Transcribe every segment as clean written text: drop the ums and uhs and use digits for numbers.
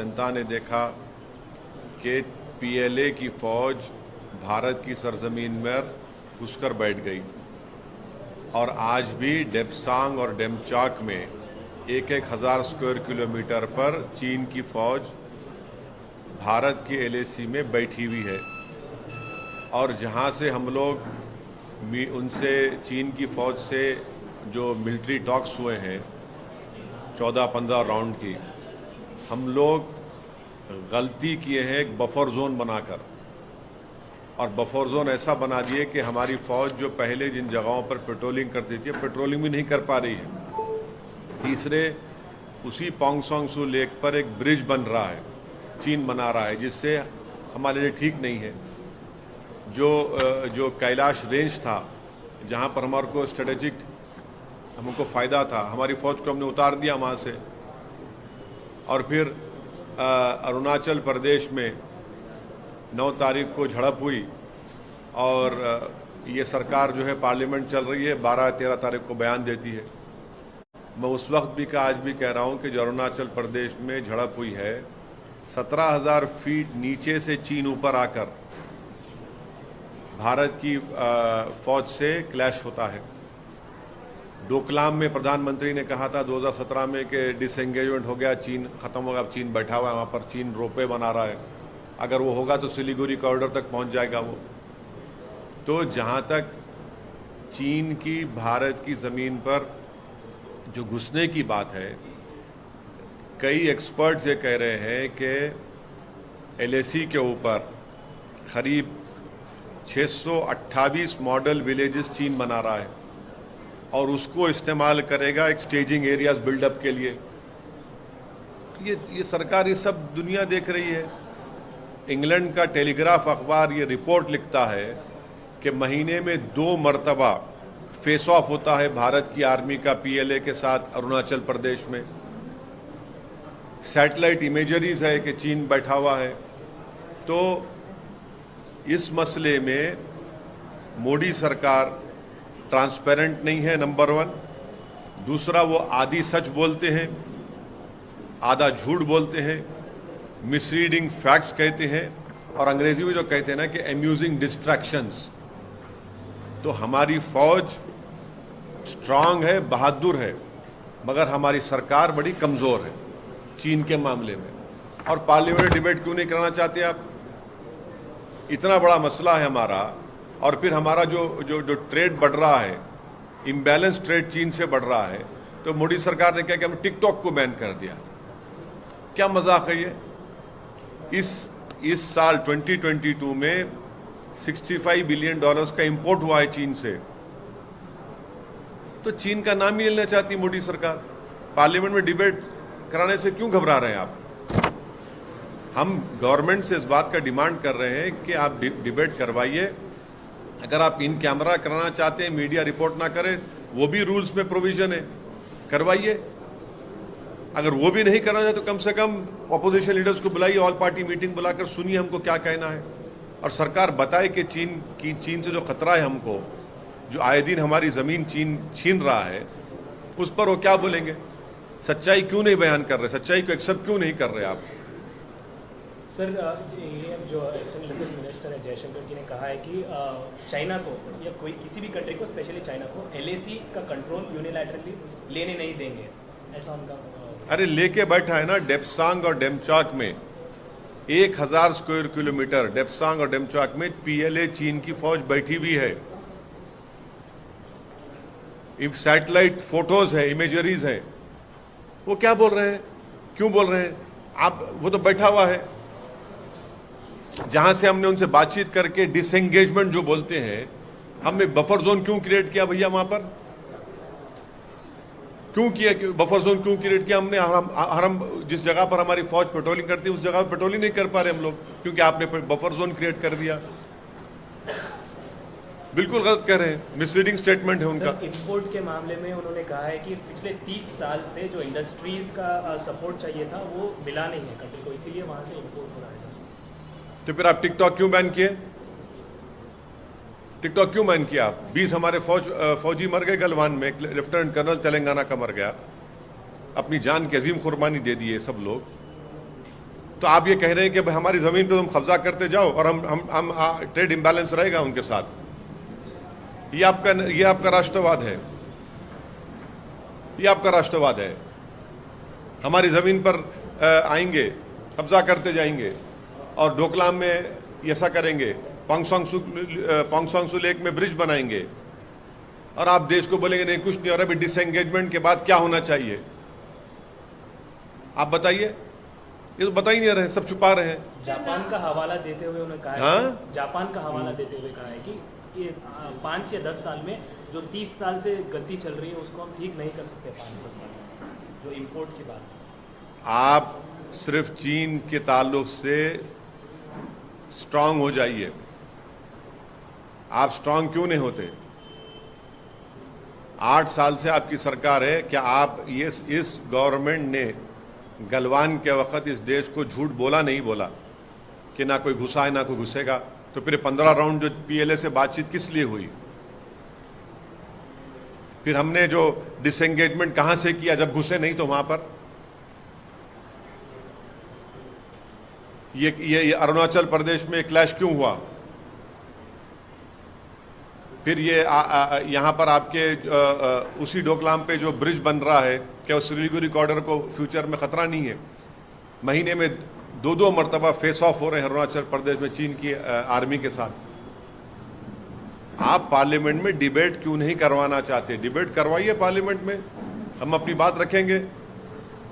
जनता ने देखा कि पीएलए की फौज भारत की सरजमीन में घुसकर बैठ गई और आज भी डेप्सांग और डेमचाक में एक हज़ार स्क्वायर किलोमीटर पर चीन की फौज भारत के एलएसी में बैठी हुई है। और जहां से हम लोग उनसे चीन की फौज से जो मिलिट्री टॉक्स हुए हैं 14-15 राउंड की, हम लोग गलती किए हैं एक बफर जोन बनाकर, और बफर जोन ऐसा बना दिए कि हमारी फौज जो पहले जिन जगहों पर पेट्रोलिंग करती थी पेट्रोलिंग भी नहीं कर पा रही है। तीसरे, उसी पोंगसोंग सू लेक पर एक ब्रिज बन रहा है, चीन बना रहा है, जिससे हमारे लिए ठीक नहीं है। जो कैलाश रेंज था जहां पर हमारे को स्ट्रेटेजिक हमको फ़ायदा था, हमारी फ़ौज को हमने उतार दिया वहाँ से। और फिर अरुणाचल प्रदेश में 9 तारीख को झड़प हुई और ये सरकार जो है पार्लियामेंट चल रही है, 12-13 तारीख को बयान देती है। मैं उस वक्त भी आज भी कह रहा हूँ कि जो अरुणाचल प्रदेश में झड़प हुई है 17,000 फीट नीचे से चीन ऊपर आकर भारत की फौज से क्लैश होता है। डोकलाम में प्रधानमंत्री ने कहा था 2017 में कि डिसएंगेजमेंट हो गया, चीन खत्म होगा, अब चीन बैठा हुआ है वहाँ पर, चीन रोपवे बना रहा है, अगर वो होगा तो सिलीगुड़ी कॉरिडोर तक पहुँच जाएगा वो। तो जहाँ तक चीन की भारत की ज़मीन पर जो घुसने की बात है, कई एक्सपर्ट्स ये कह रहे हैं कि एलएसी के ऊपर करीब 628 मॉडल विलेजेस चीन बना रहा है और उसको इस्तेमाल करेगा एक स्टेजिंग एरियाज बिल्डअप के लिए। ये सरकार ये सब दुनिया देख रही है। इंग्लैंड का टेलीग्राफ अखबार ये रिपोर्ट लिखता है कि महीने में 2 मरतबा फेस ऑफ होता है भारत की आर्मी का पीएलए के साथ अरुणाचल प्रदेश में। सैटेलाइट इमेजरीज है कि चीन बैठा हुआ है। तो इस मसले में मोदी सरकार ट्रांसपेरेंट नहीं है, नंबर 1। दूसरा, वो आधी सच बोलते हैं, आधा झूठ बोलते हैं, मिसरीडिंग फैक्ट्स कहते हैं, और अंग्रेजी में जो कहते हैं ना कि अम्यूजिंग डिस्ट्रैक्शंस। तो हमारी फौज स्ट्रांग है, बहादुर है, मगर हमारी सरकार बड़ी कमज़ोर है चीन के मामले में। और पार्लियामेंट डिबेट क्यों नहीं कराना चाहते आप? इतना बड़ा मसला है हमारा, और फिर हमारा जो ट्रेड बढ़ रहा है, इम्बैलेंस ट्रेड चीन से बढ़ रहा है, तो मोदी सरकार ने क्या कि हमने टिकटॉक को बैन कर दिया। क्या मजाक है ये? इस साल 2022 में $65 बिलियन का इंपोर्ट हुआ है चीन से, तो चीन का नाम ही लेना चाहती मोदी सरकार। पार्लियामेंट में डिबेट कराने से क्यों घबरा रहे हैं आप? हम गवर्नमेंट से इस बात का डिमांड कर रहे हैं कि आप डिबेट करवाइए। अगर आप इन कैमरा कराना चाहते हैं, मीडिया रिपोर्ट ना करे, वो भी रूल्स में प्रोविजन है, करवाइए। अगर वो भी नहीं करना है तो कम से कम अपोजिशन लीडर्स को बुलाइए, ऑल पार्टी मीटिंग बुलाकर सुनिए हमको क्या कहना है, और सरकार बताए कि चीन से जो खतरा है हमको, जो आए दिन हमारी ज़मीन चीन छीन रहा है, उस पर वो क्या बोलेंगे। सच्चाई क्यों नहीं बयान कर रहे, सच्चाई को एक्सेप्ट क्यों नहीं कर रहे आप? सर, ये जो एक्सटर्नल डिफेंस मिनिस्टर है जयशंकर जी ने कहा है कि चाइना को या कोई किसी भी कंट्री को, स्पेशली चाइना को, एलएसी का कंट्रोल यूनिलैटरली लेने नहीं देंगे, ऐसा उनका। अरे लेके बैठा है ना, डेप्सांग और डेमचाक में 1000 स्क्वायर किलोमीटर, डेप्सांग और डेमचाक में पीएलए चीन की फौज बैठी हुई है। सैटेलाइट फोटोज है, इमेजरीज है। वो क्या बोल रहे हैं, क्यों बोल रहे हैं आप? वो तो बैठा हुआ है। जहां से हमने उनसे बातचीत करके डिसएंगेजमेंट जो बोलते हैं, हमने बफर जोन क्यों क्रिएट किया भैया? वहां पर क्यों किया? बफर जोन क्यों क्रिएट किया हमने? हम जिस जगह पर हमारी फौज पेट्रोलिंग करती है उस जगह पर पेट्रोलिंग नहीं कर पा रहे हम लोग, क्योंकि आपने बफर जोन क्रिएट कर दिया। बिल्कुल गलत कह रहे हैं, मिसलीडिंग स्टेटमेंट है उनका। इंपोर्ट के मामले में उन्होंने कहा है कि पिछले 30 साल से जो इंडस्ट्रीज का सपोर्ट चाहिए था वो मिला नहीं है कंट्री को, इसीलिए वहां से इंपोर्ट हो रहा है। तो फिर आप टिकटॉक क्यों बैन किए? टिकटॉक क्यों बैन किया आप? 20 हमारे फौजी मर गए गलवान में, एक लेफ्टिनेंट कर्नल तेलंगाना का मर गया, अपनी जान की अजीम कुर्बानी दे दी है सब लोग। तो आप ये कह रहे हैं कि भाई हमारी ज़मीन पे तुम कब्जा करते जाओ और हम ट्रेड इम्बैलेंस रहेगा उनके साथ। ये आपका राष्ट्रवाद है, ये आपका राष्ट्रवाद है। हमारी ज़मीन पर आएंगे, कब्जा करते जाएंगे और डोकलाम में ऐसा करेंगे, पोंगसोंग सू लेक में ब्रिज बनाएंगे और आप देश को बोलेंगे नहीं कुछ नहीं हो रहा। अभी डिसएंगेजमेंट के बाद क्या होना चाहिए आप बताइए? ये तो बता ही नहीं रहे, सब छुपा रहे हैं। जापान का हवाला देते हुए उन्होंने कहा है, जापान का हवाला देते हुए कहा है कि ये 5 या 10 साल में जो 30 साल से गलती चल रही है उसको हम ठीक नहीं कर सकते 5-10 साल में, जो इम्पोर्ट की बात। आप सिर्फ चीन के ताल्लुक से स्ट्रांग हो जाइए। आप स्ट्रांग क्यों नहीं होते? 8 साल से आपकी सरकार है, क्या आप इस गवर्नमेंट ने गलवान के वक्त इस देश को झूठ बोला नहीं बोला कि ना कोई घुसा है ना कोई घुसेगा? तो फिर 15 राउंड जो पीएलए से बातचीत किस लिए हुई? फिर हमने जो डिसएंगेजमेंट कहां से किया जब घुसे नहीं तो वहां पर? ये अरुणाचल प्रदेश में क्लैश क्यों हुआ? फिर ये यहां पर आपके उसी डोकलाम पे जो ब्रिज बन रहा है, क्या उस सिलीगुड़ी कॉरिडोर को फ्यूचर में खतरा नहीं है? महीने में 2-2 मरतबा फेस ऑफ हो रहे हैं अरुणाचल प्रदेश में चीन की आर्मी के साथ। आप पार्लियामेंट में डिबेट क्यों नहीं करवाना चाहते? डिबेट करवाइए पार्लियामेंट में, हम अपनी बात रखेंगे।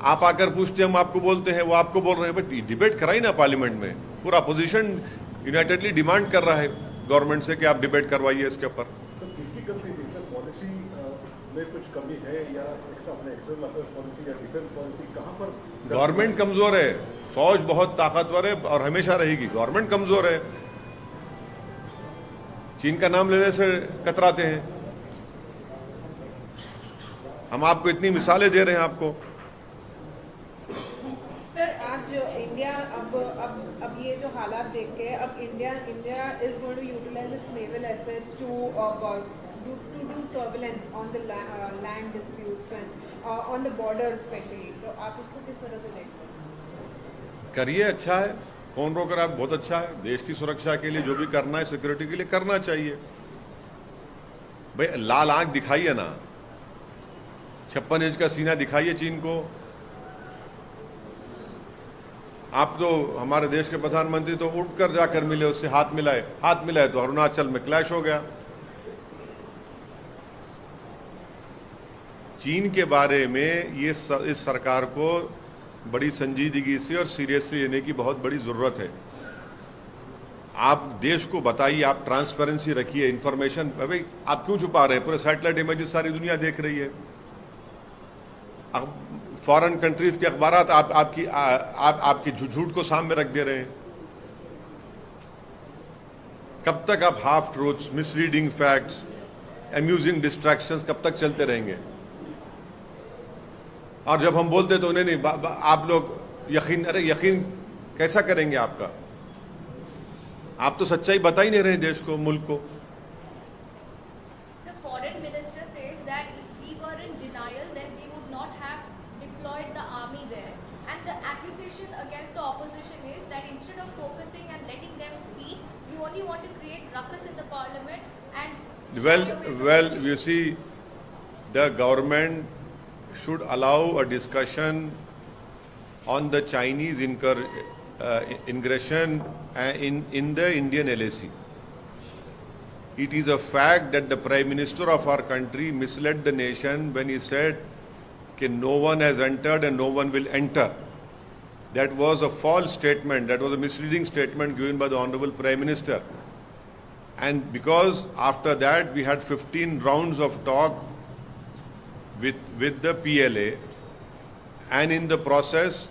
आप आकर पूछते हम आपको बोलते हैं, वो आपको बोल रहे हैं, बट डिबेट कराइए ना पार्लियामेंट में। पूरा अपोजिशन यूनाइटेडली डिमांड कर रहा है गवर्नमेंट से कि आप डिबेट करवाइए इसके ऊपर। तो किसकी कमी थी सर? पॉलिसी में कुछ कमी है या एक्सटर्नल अफेयर्स पॉलिसी या डिफेंस पॉलिसी? कहां पर गवर्नमेंट कमजोर है, फौज बहुत ताकतवर है और हमेशा रहेगी। गवर्नमेंट कमजोर है, चीन का नाम लेने से कतराते हैं। हम आपको इतनी मिसालें दे रहे हैं आपको। सर आज इंडिया अब ये जो हालात देख के अब India is going to utilize its naval assets to do surveillance on the land disputes and on the border especially, तो आप उसको किस तरह से देखते हैं? करिए, अच्छा है, कौन रोक रहा है? बहुत अच्छा है। देश की सुरक्षा के लिए जो भी करना है, सिक्योरिटी के लिए करना चाहिए। भाई लाल आंख दिखाइए ना, 56 इंच का सीना दिखाइए चीन को। आप तो हमारे देश के प्रधानमंत्री तो उठकर जाकर मिले, उससे हाथ मिलाए तो अरुणाचल में क्लैश हो गया। चीन के बारे में इस सरकार को बड़ी संजीदगी से और सीरियसली लेने की बहुत बड़ी जरूरत है। आप देश को बताइए, आप ट्रांसपेरेंसी रखिए, इंफॉर्मेशन। भाई आप क्यों छुपा रहे हैं? पूरे सैटेलाइट इमेजेस सारी दुनिया देख रही है। फॉरेन कंट्रीज के अखबारात आपकी झूठ को सामने रख दे रहे हैं। कब तक आप half truths, misleading facts, amusing distractions कब तक चलते रहेंगे? और जब हम बोलते तो उन्हें नहीं, आप लोग यकीन, अरे यकीन कैसा करेंगे आपका? आप तो सच्चाई बता ही नहीं रहे देश को, मुल्क को। Foreign minister says that if we were in denial, then we would not have deployed the army there. And the accusation against the opposition is that instead of focusing and letting them speak, you only want to create ruckus in the parliament and. Well, you see, the government should allow a discussion on the Chinese ingression in the Indian LAC. It is a fact that the Prime Minister of our country misled the nation when he said that no one has entered and no one will enter. That was a false statement. That was a misleading statement given by the Honorable Prime Minister. And because after that we had 15 rounds of talk with the PLA, and in the process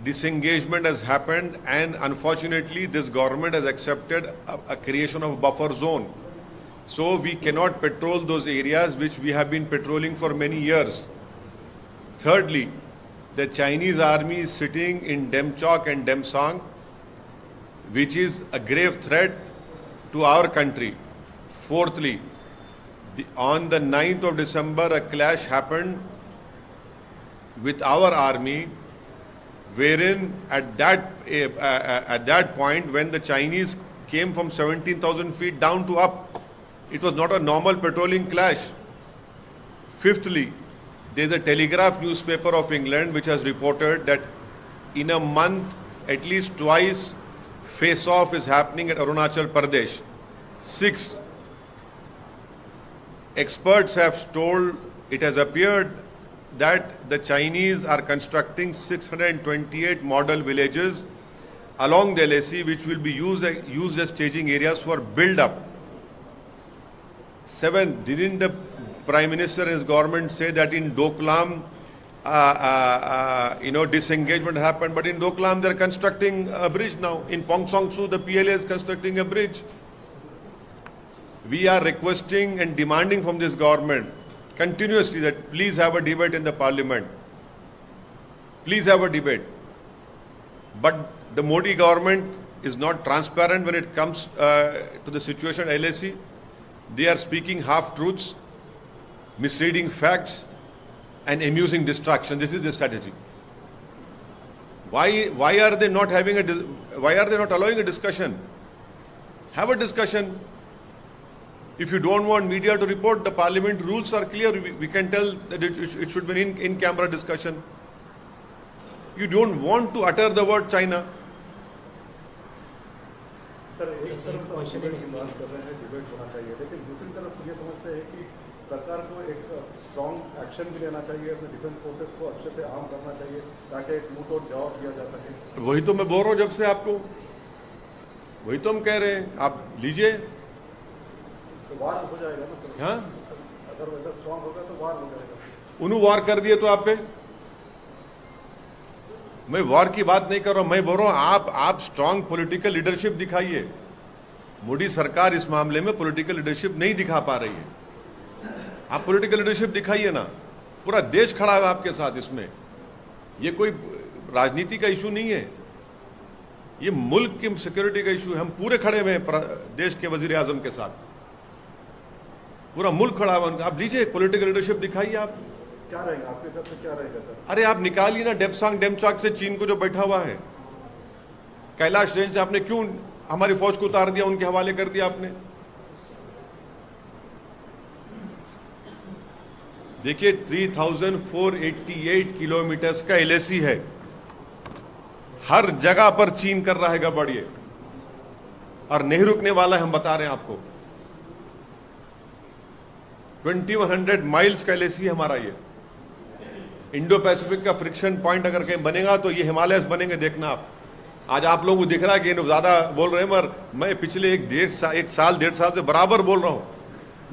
disengagement has happened, and unfortunately this government has accepted a creation of a buffer zone. So we cannot patrol those areas which we have been patrolling for many years. Thirdly, the Chinese army is sitting in Demchok and Demsang, which is a grave threat to our country. Fourthly, on the 9th of December, a clash happened with our army wherein at that point when the Chinese came from 17,000 feet down to up, it was not a normal patrolling clash. Fifthly, there is a Telegraph newspaper of England which has reported that in a month at least twice face-off is happening at Arunachal Pradesh. 6. Experts have told, it has appeared that the Chinese are constructing 628 model villages along the LAC which will be used as staging areas for build-up. 7. Didn't the Prime Minister and his government say that in Doklam, disengagement happened, but in Doklam they're constructing a bridge now. In Pongsong Su, the PLA is constructing a bridge. We are requesting and demanding from this government continuously that please have a debate in the parliament. Please have a debate. But the Modi government is not transparent when it comes to the situation at LAC. They are speaking half-truths, misleading facts, and amusing distraction. This is the strategy. Why are they not having why are they not allowing a discussion? Have a discussion. If you don't want media to report, the parliament rules are clear. We can tell that it should be an in-camera discussion. You don't want to utter the word China. Sir एक तरफ तो debate की बात कर रहे हैं, debate होना चाहिए, लेकिन दूसरी तरफ ये समझते हैं कि सरकार को एक स्ट्रॉन्ग एक्शन भी लेना चाहिए, अपने डिफेंस फोर्सेस को अच्छे से आर्म करना चाहिए ताकि एक मुंह तोड़ जवाब दिया जा सके। वही तो मैं बोल रहा हूँ जब से आपको, वही तो हम कह रहे हैं, आप लीजिए। तो वार हो जाएगा ना सर? हाँ, अगर वैसा स्ट्रॉन्ग होगा तो वार हो जाएगा। उन्होंने वार कर दिए तो आप पे, मैं वार की बात नहीं कर रहा हूं, मैं बोल रहा हूं आप स्ट्रांग पॉलिटिकल लीडरशिप दिखाइए। मोदी सरकार इस मामले में पॉलिटिकल लीडरशिप नहीं दिखा पा रही है। आप पॉलिटिकल लीडरशिप दिखाइए ना, पूरा देश खड़ा है आपके साथ इसमें। ये कोई राजनीति का इशू नहीं है, ये मुल्क की सिक्योरिटी का इशू है। हम पूरे खड़े हुए हैं देश के वजीर आजम के साथ, पूरा मुल्क खड़ा हुआ। आप लीजिए, पॉलिटिकल लीडरशिप दिखाइए। आप क्या रहेगा आपके हिसाब से, क्या रहेगा सर? अरे आप निकालिए ना डेप्सांग डेमचाक से चीन को जो बैठा हुआ है। कैलाश रेंज ने आपने क्यों हमारी फौज को उतार दिया, उनके हवाले कर दिया आपने? देखिए 3488 किलोमीटर का LAC है, हर जगह पर चीन कर रहा है गड़बड़िए और नहीं रुकने वाला है। हम बता रहे हैं आपको 2100 माइल्स का LAC है हमारा। ये इंडो पैसिफिक का फ्रिक्शन पॉइंट अगर कहीं बनेगा तो ये हिमालयस बनेंगे, देखना आप। आज आप लोगों को दिख रहा है कि ज्यादा बोल रहे हैं, मगर मैं पिछले एक साल डेढ़ साल से बराबर बोल रहा हूं